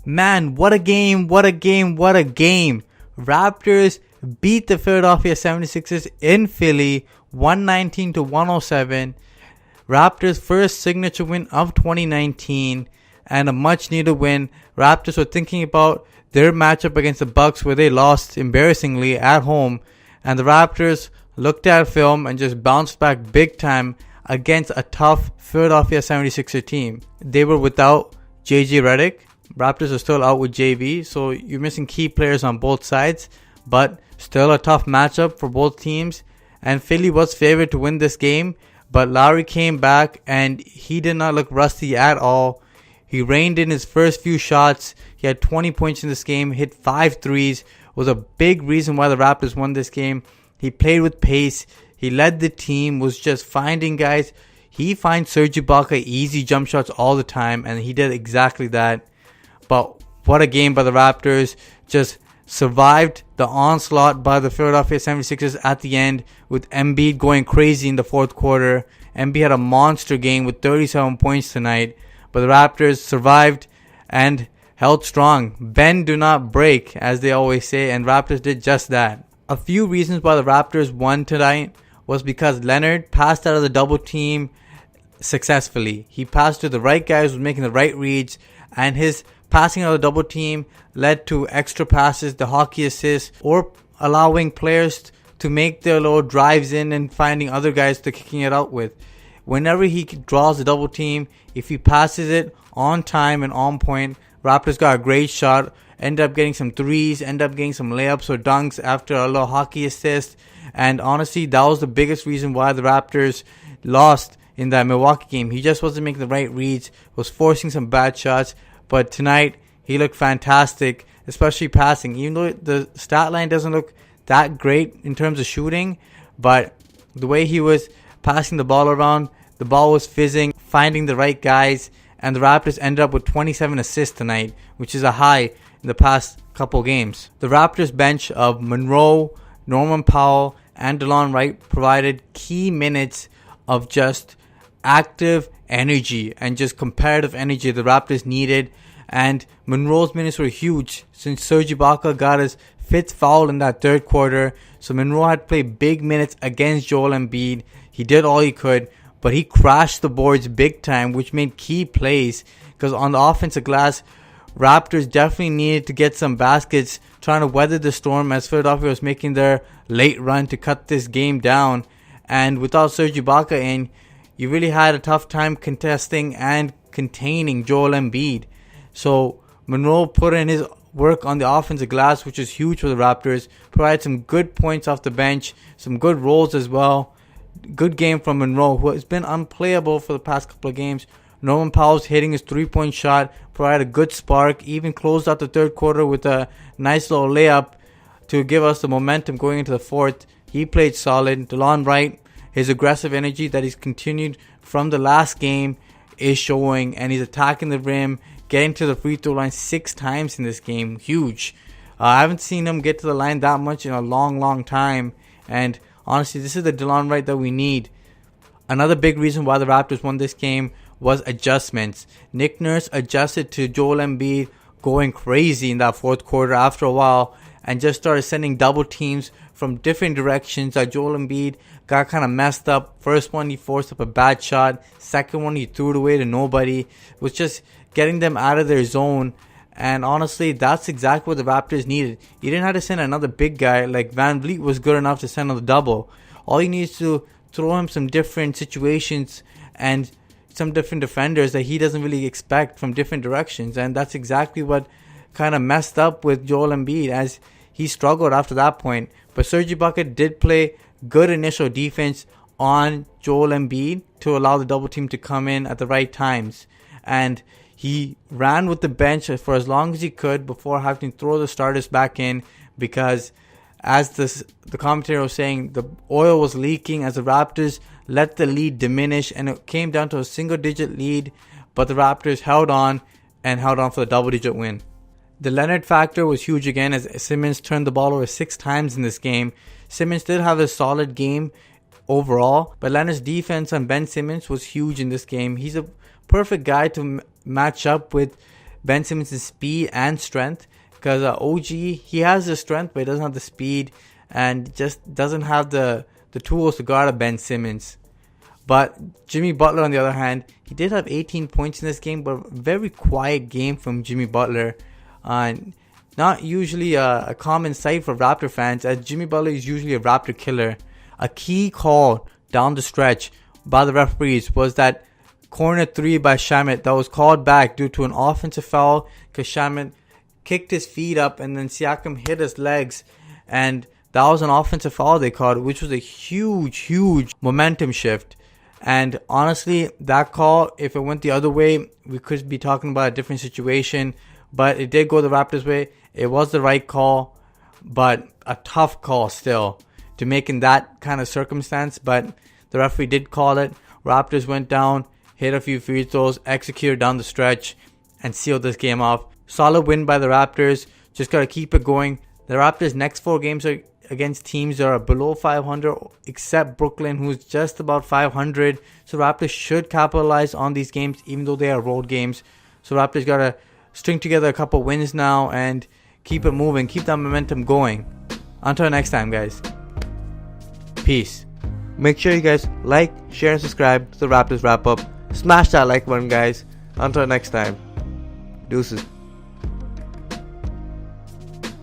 Man, what a game, what a game, what a game. Raptors beat the Philadelphia 76ers in Philly 119 to 107. Raptors' first signature win of 2019 and a much needed win. Raptors were thinking about their matchup against the Bucks where they lost embarrassingly at home, and the Raptors looked at film and just bounced back big time against a tough Philadelphia 76er team. They were without JJ Redick. Raptors are still out with JV, so you're missing key players on both sides, but still a tough matchup for both teams. And Philly was favored to win this game, but Lowry came back and he did not look rusty at all. He reined in his first few shots. He had 20 points in this game, hit 5 threes, was a big reason why the Raptors won this game. He played with pace. He led the team, was just finding guys. He finds Serge Ibaka easy jump shots all the time, and he did exactly that. But what a game by the Raptors. Just survived the onslaught by the Philadelphia 76ers at the end, with Embiid going crazy in the fourth quarter. Embiid had a monster game with 37 points tonight. But the Raptors survived and held strong. Bend do not break, as they always say, and Raptors did just that. A few reasons why the Raptors won tonight was because Leonard passed out of the double team successfully. He passed to the right guys, was making the right reads, and his passing out of the double team led to extra passes, the hockey assists, or allowing players to make their little drives in and finding other guys to kicking it out with. Whenever he draws the double team, if he passes it on time and on point, Raptors got a great shot, end up getting some threes, end up getting some layups or dunks after a little hockey assist. And honestly, that was the biggest reason why the Raptors lost in that Milwaukee game. He just wasn't making the right reads, was forcing some bad shots. But tonight, he looked fantastic, especially passing. Even though the stat line doesn't look that great in terms of shooting, but the way he was passing the ball around, the ball was fizzing, finding the right guys, and the Raptors ended up with 27 assists tonight, which is a high in the past couple games. The Raptors bench of Monroe, Norman Powell, and DeLon Wright provided key minutes of just active energy and just comparative energy the Raptors needed. And Monroe's minutes were huge since Serge Ibaka got his 5th foul in that third quarter. So Monroe had to play big minutes against Joel Embiid. He did all he could, but he crashed the boards big time, which made key plays. Because on the offensive glass, Raptors definitely needed to get some baskets, trying to weather the storm as Philadelphia was making their late run to cut this game down. And without Serge Ibaka in, you really had a tough time contesting and containing Joel Embiid. So Monroe put in his work on the offensive glass, which is huge for the Raptors. Provided some good points off the bench, some good rolls as well. Good game from Monroe, who has been unplayable for the past couple of games. Norman Powell's hitting his 3-point shot, provided a good spark, even closed out the third quarter with a nice little layup to give us the momentum going into the fourth. He played solid. DeLon Wright, his aggressive energy that he's continued from the last game is showing, and he's attacking the rim, getting to the free throw line 6 times in this game. Huge. I haven't seen him get to the line that much in a long time, and honestly, this is the DeLon Wright that we need. Another big reason why the Raptors won this game was adjustments. Nick Nurse adjusted to Joel Embiid going crazy in that fourth quarter after a while and just started sending double teams from different directions. Joel Embiid got kind of messed up. First one, he forced up a bad shot. Second one, he threw it away to nobody. It was just getting them out of their zone. And honestly, that's exactly what the Raptors needed. You didn't have to send another big guy. Like Van Vliet was good enough to send on the double. All you need is to throw him some different situations and some different defenders that he doesn't really expect from different directions. And that's exactly what kind of messed up with Joel Embiid, as he struggled after that point. But Serge Ibaka did play good initial defense on Joel Embiid to allow the double team to come in at the right times. And he ran with the bench for as long as he could before having to throw the starters back in, because as the commentator was saying, the oil was leaking as the Raptors let the lead diminish, and it came down to a single-digit lead, but the Raptors held on for the double-digit win. The Leonard factor was huge again, as Simmons turned the ball over 6 times in this game. Simmons did have a solid game overall, but Leonard's defense on Ben Simmons was huge in this game. He's a perfect guy to match up with Ben Simmons' speed and strength. Because OG, he has the strength, but he doesn't have the speed. And just doesn't have the tools to guard a Ben Simmons. But Jimmy Butler, on the other hand, he did have 18 points in this game, but a very quiet game from Jimmy Butler. Not usually a common sight for Raptor fans, as Jimmy Butler is usually a Raptor killer. A key call down the stretch by the referees was that corner 3 by Shamet that was called back due to an offensive foul, because Shamet kicked his feet up and then Siakam hit his legs, and that was an offensive foul they called, which was a huge momentum shift. And honestly, that call, if it went the other way, we could be talking about a different situation. But it did go the Raptors' way. It was the right call, but a tough call still to make in that kind of circumstance. But the referee did call it. Raptors went down, hit a few free throws, executed down the stretch, and sealed this game off. Solid win by the Raptors. Just got to keep it going. The Raptors' next 4 games are against teams that are below 500, except Brooklyn, who's just about 500. So Raptors should capitalize on these games, even though they are road games. So Raptors got to string together a couple wins now and keep it moving, keep that momentum going. Until next time, guys. Peace. Make sure you guys like, share, and subscribe to the Raptors Wrap Up. Smash that like button, guys. Until next time. Deuces.